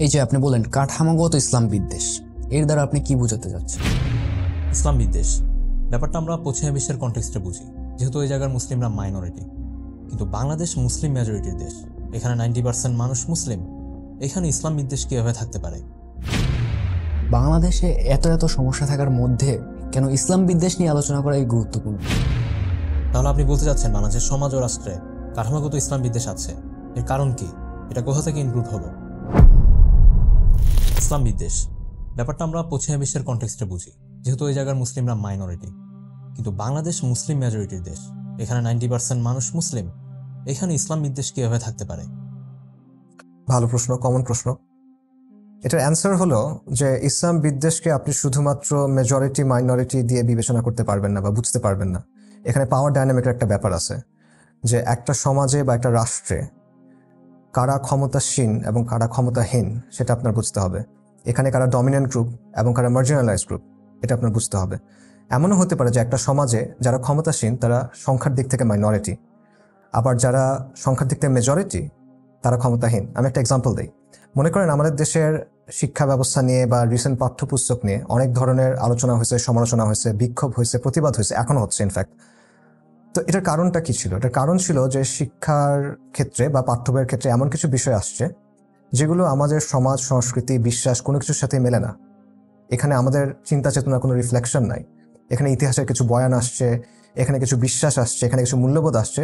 এই যে আপনি বলেন কাঠামোগত ইসলাম বিদ্বেষ, এর দ্বারা আপনি কি বোঝাতে চাচ্ছেন? ইসলাম বিদ্বেষ ব্যাপারটা আমরা পশ্চিমা বিশ্বের কনটেক্সটে বুঝি, যেহেতু ওই জায়গার মুসলিমরা মাইনরিটি। কিন্তু বাংলাদেশ মুসলিম মেজরিটির দেশ, এখানে 90% মানুষ মুসলিম। এখানে ইসলাম বিদ্বেষ কীভাবে থাকতে পারে? বাংলাদেশে এত এত সমস্যা থাকার মধ্যে কেন ইসলাম বিদ্বেষ নিয়ে আলোচনা করা এই গুরুত্বপূর্ণ? তাহলে আপনি বলতে চাচ্ছেন বাংলাদেশের সমাজ ও রাষ্ট্রে কাঠামোগত ইসলাম বিদ্বেষ আছে। এর কারণ কি? এটা কোথা থেকে ইনক্লুড হলো? ইসলাম বিদ্বেষ ব্যাপারটা আমরা পশ্চিমা বিশ্বের কনটেক্সটে বুঝি, যেহেতু ওই জায়গার মুসলিমরা মাইনরিটি। কিন্তু বাংলাদেশ মুসলিম মেজরিটির দেশ, এখানে 90% মানুষ মুসলিম। এখানে ইসলাম বিদ্বেষ কীভাবে থাকতে পারে? ভালো প্রশ্ন, কমন প্রশ্ন। এটার অ্যান্সার হলো যে ইসলাম বিদ্বেষকে আপনি শুধুমাত্র মেজরিটি মাইনরিটি দিয়ে বিবেচনা করতে পারবেন না বা বুঝতে পারবেন না। এখানে পাওয়ার ডায়নামিকের একটা ব্যাপার আছে, যে একটা সমাজে বা একটা রাষ্ট্রে কারা ক্ষমতাসীন এবং কারা ক্ষমতাহীন সেটা আপনার বুঝতে হবে। এখানে কারা ডমিনেন্ট গ্রুপ এবং কারা মার্জিনালাইজ গ্রুপ, এটা আপনার বুঝতে হবে। এমনও হতে পারে যে একটা সমাজে যারা ক্ষমতাসীন তারা সংখ্যার দিক থেকে মাইনরিটি, আবার যারা সংখ্যার দিক থেকে মেজরিটি তারা ক্ষমতাহীন। আমি একটা এক্সাম্পল দিই। মনে করেন আমাদের দেশের শিক্ষা ব্যবস্থা নিয়ে বা রিসেন্ট পাঠ্যপুস্তক নিয়ে অনেক ধরনের আলোচনা হয়েছে, সমালোচনা হয়েছে, বিক্ষোভ হয়েছে, প্রতিবাদ হয়েছে, এখনো হচ্ছে ইনফ্যাক্ট। তো এটার কারণটা কি ছিল? এটার কারণ ছিল যে শিক্ষার ক্ষেত্রে বা পাঠ্য বইয়ের ক্ষেত্রে এমন কিছু বিষয় আসছে যেগুলো আমাদের সমাজ, সংস্কৃতি, বিশ্বাস কোনো কিছুর সাথে মেলে না। এখানে আমাদের চিন্তা চেতনার কোনো রিফ্লেকশন নাই। এখানে ইতিহাসের কিছু বয়ান আসছে, এখানে কিছু বিশ্বাস আসছে, এখানে কিছু মূল্যবোধ আসছে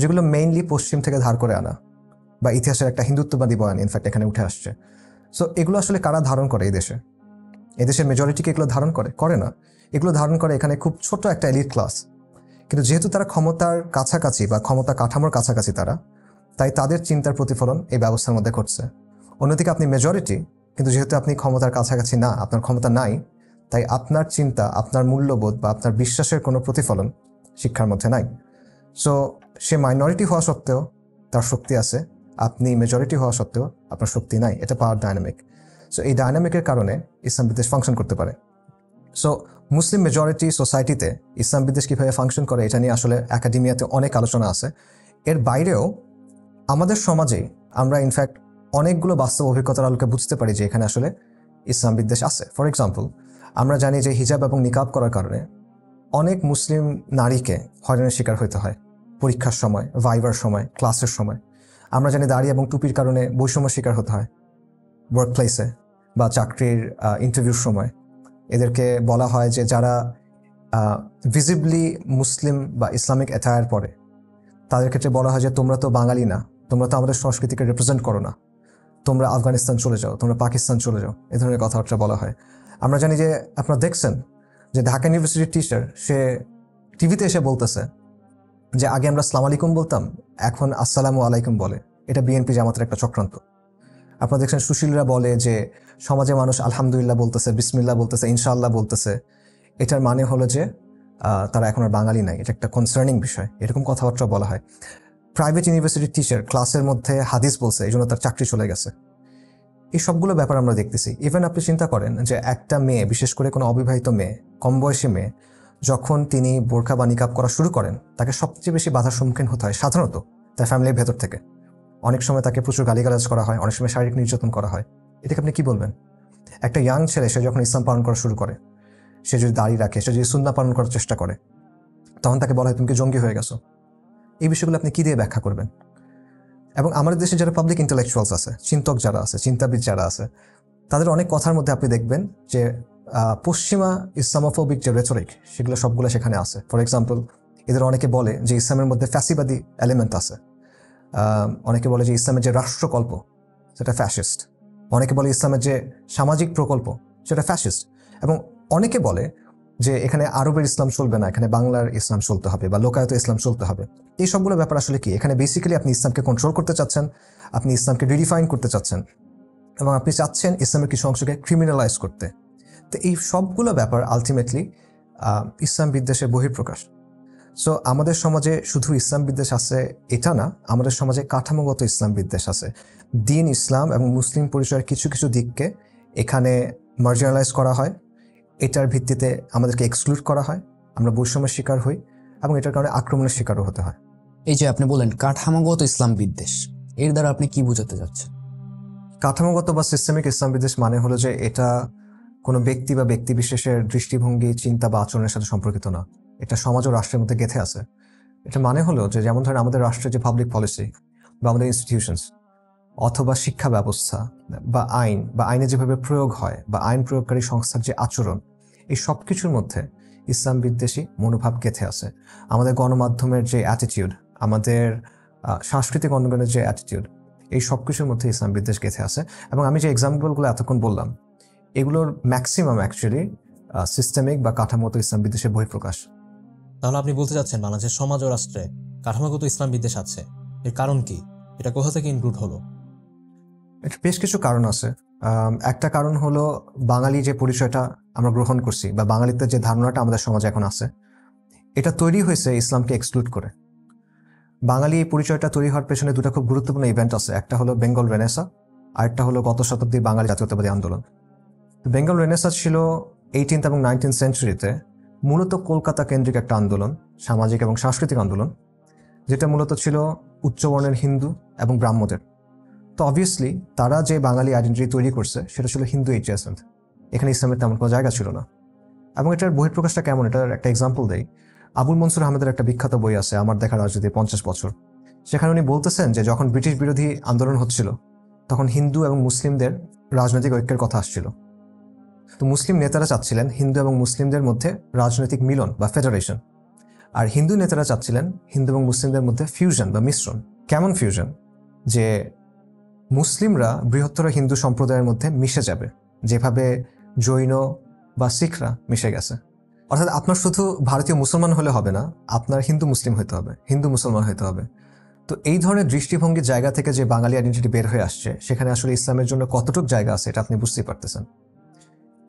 যেগুলো মেইনলি পশ্চিম থেকে ধার করে আনা, বা ইতিহাসের একটা হিন্দুত্ববাদী বয়ান ইনফ্যাক্ট এখানে উঠে আসছে। সো এগুলো আসলে কারা ধারণ করে? এদেশের মেজরিটিকে এগুলো ধারণ করে না। এগুলো ধারণ করে এখানে খুব ছোট একটা এলিট ক্লাস। কিন্তু যেহেতু তারা ক্ষমতার কাছাকাছি বা ক্ষমতা কাঠামোর কাছাকাছি তাই তাদের চিন্তার প্রতিফলন এই ব্যবস্থার মধ্যে ঘটছে। অন্যদিকে আপনি মেজরিটি, কিন্তু যেহেতু আপনি ক্ষমতার কাছাকাছি না, আপনার ক্ষমতা নাই, তাই আপনার চিন্তা, আপনার মূল্যবোধ বা আপনার বিশ্বাসের কোনো প্রতিফলন শিক্ষার মধ্যে নাই। সো সে মাইনরিটি হওয়া সত্ত্বেও তার শক্তি আছে, আপনি মেজরিটি হওয়া সত্ত্বেও আপনার শক্তি নাই। এটা পাওয়ার ডায়নামিক। সো এই ডায়নামিকের কারণে ইসলাম বিদ্বেষ ফাংশন করতে পারে। সো মুসলিম মেজরিটি সোসাইটিতে ইসলাম বিদ্বেষ কীভাবে ফাংশন করে এটা নিয়ে আসলে একাডেমিয়াতে অনেক আলোচনা আছে। এর বাইরেও আমাদের সমাজে আমরা ইনফ্যাক্ট অনেকগুলো বাস্তব অভিজ্ঞতার আলোকে বুঝতে পারি যে এখানে আসলে ইসলাম বিদ্বেষ আছে। ফর এক্সাম্পল, আমরা জানি যে হিজাব এবং নিকাব করার কারণে অনেক মুসলিম নারীকে হয়রানির শিকার হতে হয় পরীক্ষার সময়, ভাইবার সময়, ক্লাসের সময়। আমরা জানি দাড়ি এবং টুপির কারণে বৈষম্য শিকার হতে হয় ওয়ার্ক প্লেসে বা চাকরির ইন্টারভিউর সময়। এদেরকে বলা হয় যে যারা ভিজিবলি মুসলিম বা ইসলামিক অ্যাটায়ার পরে, তাদের ক্ষেত্রে বলা হয় যে তোমরা তো বাঙালি না, তোমরা তো আমাদের সংস্কৃতিকে রিপ্রেজেন্ট করো না, তোমরা আফগানিস্তান চলে যাও, তোমরা পাকিস্তান চলে যাও, এ ধরনের কথাবার্তা বলা হয়। আমরা জানি যে আপনারা দেখছেন যে ঢাকা ইউনিভার্সিটির টিচার, সে টিভিতে এসে বলতেছে যে আগে আমরা আসসালামু আলাইকুম বলতাম, এখন আসসালামু আলাইকুম বলে। এটা বিএনপি জামাতের একটা চক্রান্ত। আপনারা দেখছেন সুশীলরা বলে যে সমাজে মানুষ আলহামদুলিল্লাহ বলতেছে, বিসমিল্লাহ বলতেছে, ইনশাআল্লাহ বলতেছে। এটার মানে হলো যে তারা এখন আর বাঙালি নাই। এটা একটা কনসার্নিং বিষয়, এরকম কথাবার্তা বলা হয়। প্রাইভেট ইউনিভার্সিটির টিচার ক্লাসের মধ্যে হাদিস বলছে, এই জন্য তার চাকরি চলে গেছে। এই সবগুলো ব্যাপার আমরা দেখতেছি। ইভেন আপনি চিন্তা করেন যে একটা মেয়ে, বিশেষ করে কোনো অবিবাহিত মেয়ে, কম বয়সী মেয়ে, যখন তিনি বোরকা বা নিকাব করা শুরু করেন, তাকে সবচেয়ে বেশি বাধার সম্মুখীন হতে হয় সাধারণত তার ফ্যামিলির ভেতর থেকে। অনেক সময় তাকে প্রচুর গালিগালাজ করা হয়, অনেক সময় শারীরিক নির্যাতন করা হয়। এটাকে আপনি কি বলবেন? একটা ইয়াং ছেলে, সে যখন ইসলাম পালন করা শুরু করে, সে যদি দাড়ি রাখে, সে যদি সুন্নাহ পালন করার চেষ্টা করে, তখন তাকে বলা হয় তুমি কি জঙ্গি হয়ে গেছো। এই বিষয়গুলো আপনি কি দিয়ে ব্যাখ্যা করবেন? এবং আমাদের দেশে যারা পাবলিক ইন্টেলেকচুয়ালস আছে, চিন্তক যারা আছে, চিন্তাবিদ যারা আছে, তাদের অনেক কথার মধ্যে আপনি দেখবেন যে পশ্চিমা ইসলামোফোবিক যে রেটরিক, সেগুলো সবগুলো সেখানে আছে। ফর এক্সাম্পল, এদের অনেকে বলে যে ইসলামের মধ্যে ফ্যাসিবাদী এলিমেন্ট আছে। অনেকে বলে যে ইসলামের যে রাষ্ট্রকল্প সেটা ফ্যাসিস্ট। অনেকে বলে ইসলামের যে সামাজিক প্রকল্প সেটা ফ্যাসিস্ট। এবং অনেকে বলে যে এখানে আরবের ইসলাম চলবে না, এখানে বাংলার ইসলাম চলতে হবে বা লোকায়ত ইসলাম চলতে হবে। এই সবগুলো ব্যাপার আসলে কি? এখানে বেসিক্যালি আপনি ইসলামকে কন্ট্রোল করতে চাচ্ছেন, আপনি ইসলামকে রিডিফাইন করতে চাচ্ছেন, এবং আপনি চাচ্ছেন ইসলামের কিছু অংশকে ক্রিমিনালাইজ করতে। তো এই সবগুলো ব্যাপার আলটিমেটলি ইসলাম বিদ্বেষের বহিঃপ্রকাশ। সো আমাদের সমাজে শুধু ইসলাম বিদ্বেষ আছে এটা না, আমাদের সমাজে কাঠামোগত ইসলাম বিদ্বেষ আছে। দিন ইসলাম এবং মুসলিম পরিচয়ের কিছু কিছু দিককে এখানে মার্জিনালাইজ করা হয়, এটার ভিত্তিতে আমাদেরকে এক্সক্লুড করা হয়, আমরা বৈষম্যের শিকার হই এবং এটার কারণে আক্রমণের শিকারও হতে হয়। এই যে আপনি বলেন কাঠামোগত ইসলাম বিদ্বেষ, এর দ্বারা আপনি কি বোঝাতে চাচ্ছেন? কাঠামোগত বা সিস্টেমিক ইসলাম বিদ্বেষ মানে হলো যে এটা কোনো ব্যক্তি বা ব্যক্তি বিশেষের দৃষ্টিভঙ্গি, চিন্তা বা আচরণের সাথে সম্পর্কিত না। এটা সমাজ ও রাষ্ট্রের মধ্যে গেঁথে আছে। এটা মানে হলো যে যেমন ধরেন আমাদের রাষ্ট্রের যে পাবলিক পলিসি বা আমাদের ইনস্টিটিউশনস অথবা শিক্ষা ব্যবস্থা বা আইন বা আইনে যেভাবে প্রয়োগ হয় বা আইন প্রয়োগকারী সংস্থার যে আচরণ, এই সব কিছুর মধ্যে ইসলাম বিদ্বেষী মনোভাব গেঁথে আছে। আমাদের গণমাধ্যমের যে অ্যাটিটিউড, আমাদের সাংস্কৃতিক অঙ্গনের যে অ্যাটিটিউড, এই সব কিছুর মধ্যে ইসলাম বিদ্বেষ গেঁথে আছে। এবং আমি যে এক্সাম্পলগুলো এতক্ষণ বললাম, এগুলোর ম্যাক্সিমাম অ্যাকচুয়ালি সিস্টেমিক বা কাঠামোগত ইসলাম বিদ্বেষের বহিঃপ্রকাশ। তাহলে আপনি বলতে চাচ্ছেন বাংলাদেশের সমাজ ও রাষ্ট্রে কাঠামোগত ইসলাম বিদ্বেষ আছে, এর কারণ কি? এটা কোথা থেকে ইনক্লুড হলো? এর বেশ কিছু কারণ আছে। একটা কারণ হলো বাঙালি যে পরিচয়টা আমরা গ্রহণ করছি বা বাঙালিত্বের যে ধারণাটা আমাদের সমাজে এখন আছে, এটা তৈরি হয়েছে ইসলামকে এক্সক্লুড করে। বাঙালি এই পরিচয়টা তৈরি হওয়ার পেছনে দুটো খুব গুরুত্বপূর্ণ ইভেন্ট আছে। একটা হলো বেঙ্গল রেনেসা, আরেকটা হলো গত শতাব্দীর বাঙালি জাতীয়তাবাদী আন্দোলন। বেঙ্গল রেনেসা ছিল 18th এবং 19th সেঞ্চুরিতে মূলত কলকাতা কেন্দ্রিক একটা আন্দোলন, সামাজিক এবং সাংস্কৃতিক আন্দোলন, যেটা মূলত ছিল উচ্চবর্ণের হিন্দু এবং ব্রাহ্মদের। তো অবভিয়াসলি তারা যে বাঙালি আইডেন্টিটি তৈরি করছে সেটা ছিল হিন্দু এডজেসেন্ট, এখানে ইসলামের তেমন কোনো জায়গা ছিল না। এবং এটার বহিঃপ্রকাশটা কেমন, এটার একটা এক্সাম্পল দেই। আবুল মনসুর আহমেদের একটা বিখ্যাত বই আছে, আমার দেখা রাজনীতি 50 বছর। সেখানে উনি বলতেছেন যে যখন ব্রিটিশ বিরোধী আন্দোলন হচ্ছিল তখন হিন্দু এবং মুসলিমদের রাজনৈতিক ঐক্যের কথা আসছিল। তো মুসলিম নেতারা চাচ্ছিলেন হিন্দু এবং মুসলিমদের মধ্যে রাজনৈতিক মিলন বা ফেডারেশন, আর হিন্দু নেতারা চাচ্ছিলেন হিন্দু এবং মুসলিমদের মধ্যে ফিউশন বা মিশ্রণ। কেমন ফিউশন? যে মুসলিমরা বৃহত্তর হিন্দু সম্প্রদায়ের মধ্যে মিশে যাবে, যেভাবে জৈন বা শিখরা মিশে গেছে। অর্থাৎ আপনার শুধু ভারতীয় মুসলমান হলে হবে না, আপনার হিন্দু মুসলিম হতে হবে, হিন্দু মুসলমান হতে হবে। তো এই ধরনের দৃষ্টিভঙ্গির জায়গা থেকে যে বাঙালি আইডেন্টিটি বের হয়ে আসছে, সেখানে আসলে ইসলামের জন্য কতটুকু জায়গা আছে এটা আপনি বুঝতেই পারতেছেন।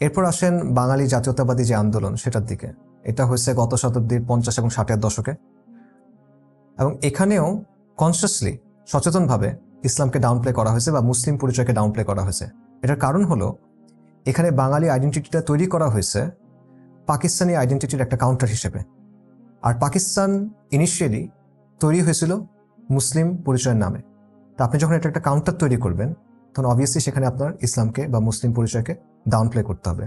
এরপর আসেন বাঙালি জাতীয়তাবাদী যে আন্দোলন, সেটার দিকে। এটা হয়েছে গত শতাব্দীর 50 এবং 60-এর দশকে, এবং এখানেও কনসিয়াসলি, সচেতনভাবে ইসলামকে ডাউনপ্লে করা হয়েছে বা মুসলিম পরিচয়কে ডাউনপ্লে করা হয়েছে। এটার কারণ হলো এখানে বাঙালি আইডেন্টিটিটা তৈরি করা হয়েছে পাকিস্তানি আইডেন্টিটির একটা কাউন্টার হিসেবে। আর পাকিস্তান ইনিশিয়ালি তৈরি হয়েছিল মুসলিম পরিচয়ের নামে। তা আপনি যখন এটা একটা কাউন্টার তৈরি করবেন, তখন অবভিয়াসলি সেখানে আপনার ইসলামকে বা মুসলিম পরিচয়কে ডাউনপ্লে করতে হবে।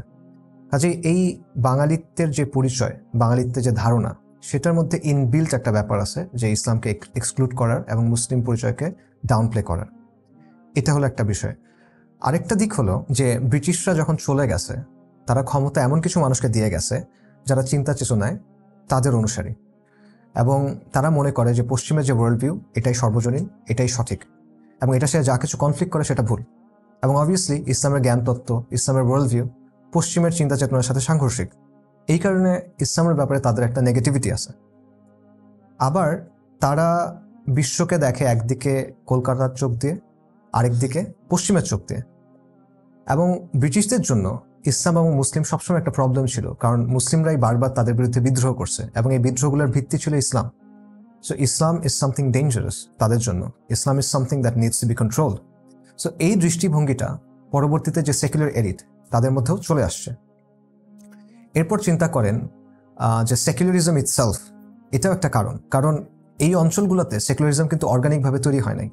কাজেই এই বাঙালিত্বের যে পরিচয়, বাঙালিত্বের যে ধারণা, সেটার মধ্যে ইনবিল্ট একটা ব্যাপার আছে যে ইসলামকে এক্সক্লুড করার এবং মুসলিম পরিচয়কে ডাউনপ্লে করার। এটা হলো একটা বিষয়। আরেকটা দিক হলো যে ব্রিটিশরা যখন চলে গেছে, তারা ক্ষমতা এমন কিছু মানুষকে দিয়ে গেছে যারা চিন্তা চেতনায় তাদের অনুসারী, এবং তারা মনে করে যে পশ্চিমের যে ওয়ার্ল্ড ভিউ এটাই সর্বজনীন, এটাই সঠিক, এবং এটা সে যা কিছু কনফ্লিক্ট করে সেটা ভুল। এবং অবভিয়াসলি ইসলামের জ্ঞানতত্ত্ব, ইসলামের ওয়ার্ল্ড ভিউ পশ্চিমের চিন্তা চেতনার সাথে সাংঘর্ষিক। এই কারণে ইসলামের ব্যাপারে তাদের একটা নেগেটিভিটি আছে। আবার তারা বিশ্বকে দেখে একদিকে কলকাতার চোখ দিয়ে, আরেকদিকে পশ্চিমের চোখ দিয়ে। এবং ব্রিটিশদের জন্য ইসলাম এবং মুসলিম সবসময় একটা প্রবলেম ছিল, কারণ মুসলিমরাই বারবার তাদের বিরুদ্ধে বিদ্রোহ করছে এবং এই বিদ্রোহগুলোর ভিত্তি ছিল ইসলাম। So Islam is something dangerous তাদের জন্য, Islam is something that needs to be controlled. So এই দৃষ্টিভঙ্গিটা পরবর্তীতে যে সেকুলার এলিট তাদের মধ্যেও চলে আসছে। এরপর চিন্তা করেন যে সেকুলারিজম ইটসেলফ, এটাও একটা কারণ এই অঞ্চলগুলোতে সেকুলারিজম কিন্তু অর্গানিকভাবে তৈরি হয় নাই।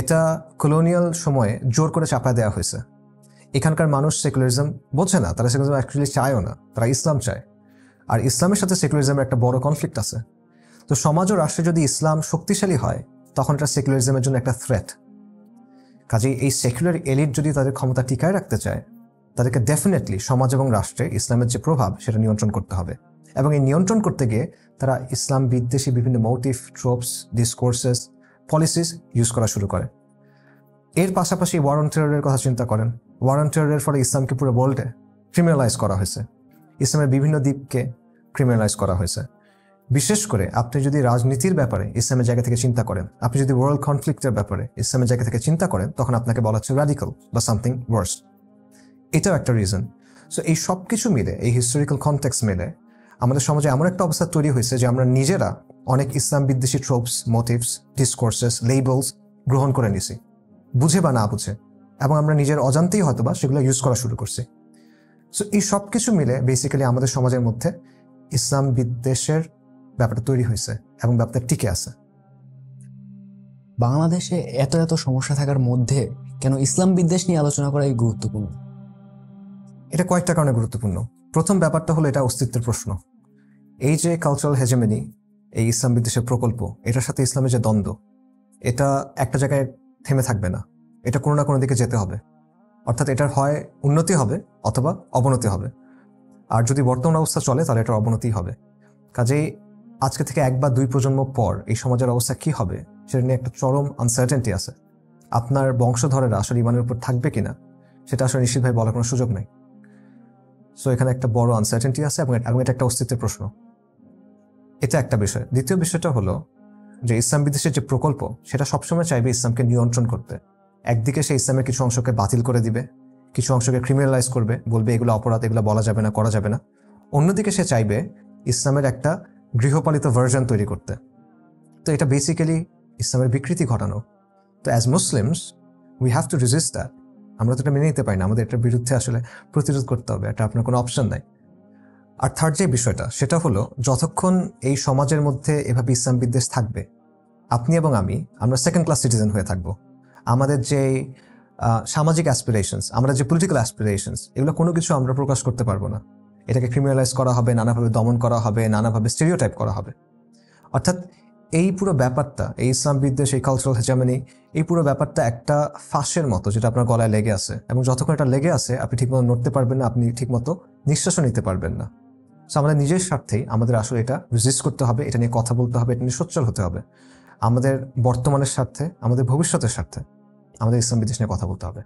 এটা কলোনিয়াল সময়ে জোর করে চাপা দেওয়া হয়েছে। এখানকার মানুষ সেকুলারিজম বোঝে না, তারা সেকুলারিজম অ্যাকচুয়ালি চায়ও না, তারা ইসলাম চায়। আর ইসলামের সাথে সেকুলারিজমের একটা বড় কনফ্লিক্ট আছে। তো সমাজ ও রাষ্ট্রে যদি ইসলাম শক্তিশালী হয়, তখন এটা সেকুলারিজমের জন্য একটা থ্রেট। কাজেই এই সেকুলার এলিট যদি তাদের ক্ষমতা টিকায় রাখতে চায়, তাদেরকে ডেফিনেটলি সমাজ এবং রাষ্ট্রে ইসলামের যে প্রভাব সেটা নিয়ন্ত্রণ করতে হবে। এবং এই নিয়ন্ত্রণ করতে গিয়ে তারা ইসলাম বিদ্বেষী বিভিন্ন মোটিভ, ট্রোপস, ডিসকোর্সেস, পলিসিস ইউজ করা শুরু করে। এর পাশাপাশি ওয়ার অন টেররের কথা চিন্তা করেন। ওয়ার অন টেররের ফলে ইসলামকে পুরো ওয়ার্ল্ডে ক্রিমিনালাইজ করা হয়েছে, ইসলামের বিভিন্ন দিককে ক্রিমিনালাইজ করা হয়েছে। বিশেষ করে আপনি যদি রাজনীতির ব্যাপারে ইসলামের জায়গা থেকে চিন্তা করেন, আপনি যদি ওয়ার্ল্ড কনফ্লিক্টের ব্যাপারে ইসলামের জায়গা থেকে চিন্তা করেন, তখন আপনাকে বলা হচ্ছে র্যাডিক্যাল বা সামথিং ওয়ার্স। এটাও একটা রিজন। সো এই সব কিছু মিলে, এই হিস্টোরিক্যাল কনটেক্সট মিলে আমাদের সমাজে এমন একটা অবস্থা তৈরি হয়েছে যে আমরা নিজেরা অনেক ইসলাম বিদ্বেষী ট্রোপস, মোটিভস, ডিসকোর্সেস, লেবেলস গ্রহণ করে নিছি, বুঝে বা না বুঝে, এবং আমরা নিজের অজান্তেই হয়তোবা সেগুলো ইউজ করা শুরু করছি। সো এই সব কিছু মিলে বেসিক্যালি আমাদের সমাজের মধ্যে ইসলাম বিদ্বেষের ব্যাপারটা তৈরি হয়েছে এবং ব্যাপারটা টিকে আছে। বাংলাদেশে এত এত সমস্যা থাকার মধ্যে কেন ইসলাম বিদ্বেষ নিয়ে আলোচনা করা এই গুরুত্বপূর্ণ? এটা কয়েকটা কারণে গুরুত্বপূর্ণ। প্রথম ব্যাপারটা হলো এটা অস্তিত্বের প্রশ্ন। এই যে কালচারাল হেজেমনি, এই ইসলাম বিদ্বেষের প্রকল্প, এটার সাথে ইসলামের যে দ্বন্দ্ব, এটা একটা জায়গায় থেমে থাকবে না, এটা কোনো না কোনো দিকে যেতে হবে। অর্থাৎ এটার হয় উন্নতি হবে অথবা অবনতি হবে। আর যদি বর্তমান অবস্থা চলে তাহলে এটার অবনতি হবে। কাজেই আজকে থেকে 1 বা 2 প্রজন্ম পর এই সমাজের অবস্থা কি হবে সেটা নিয়ে একটা চরম আনসার্টেনটি আছে। আপনার বংশধরেরা আসলে ইমানের উপর থাকবে কিনা সেটা আসলে নিশ্চিতভাবে বলার কোনো সুযোগ নেই। সো এখানে একটা বড় আনসার্টেনটি আছে এবং এটা একটা অস্তিত্বের প্রশ্ন। এটা একটা বিষয়। দ্বিতীয় বিষয়টা হলো যে ইসলাম বিদ্বেষের যে প্রকল্প সেটা সবসময় চাইবে ইসলামকে নিয়ন্ত্রণ করতে। একদিকে সে ইসলামের কিছু অংশকে বাতিল করে দিবে, কিছু অংশকে ক্রিমিনালাইজ করবে, বলবে এগুলো অপরাধ, এগুলো বলা যাবে না, করা যাবে না। অন্যদিকে সে চাইবে ইসলামের একটা গৃহপালিত ভার্জন তৈরি করতে। তো এটা বেসিক্যালি ইসলামের বিকৃতি ঘটানো। তো as Muslims we have to resist that. আমরা তো এটা মেনে নিতে পারি না, আমাদের এটার বিরুদ্ধে আসলে প্রতিরোধ করতে হবে, এটা আপনার কোনো অপশন নাই। আর থার্ড যে বিষয়টা সেটা হলো যতক্ষণ এই সমাজের মধ্যে এভাবে ইসলাম বিদ্বেষ থাকবে, আপনি এবং আমরা সেকেন্ড ক্লাস সিটিজেন হয়ে থাকবো। আমাদের যে সামাজিক অ্যাসপিরেশনস, আমরা যে পলিটিক্যাল অ্যাসপিরেশনস, এগুলো কোনো কিছু আমরা প্রকাশ করতে পারবো না। এটাকে ক্রিমিনালাইজ করা হবে, নানাভাবে দমন করা হবে, নানাভাবে স্টেরিওটাইপ করা হবে। অর্থাৎ এই পুরো ব্যাপারটা, এই ইসলাম বিদ্বেষ, এই কালচারাল হেজেমনি, এই পুরো ব্যাপারটা একটা ফাঁসের মতো যেটা আপনার গলায় লেগে আছে, এবং যতক্ষণ এটা লেগে আছে আপনি ঠিকমতো নড়তে পারবেন না, আপনি ঠিকমতো নিঃশ্বাসও নিতে পারবেন না। সো আমাদের নিজের স্বার্থেই আমাদের আসলে এটা রেজিস্ট করতে হবে, এটা নিয়ে কথা বলতে হবে, এটা নিয়ে সোচ্চার হতে হবে। আমাদের বর্তমানের স্বার্থে, আমাদের ভবিষ্যতের স্বার্থে আমাদের ইসলাম বিদ্বেষ নিয়ে কথা বলতে হবে।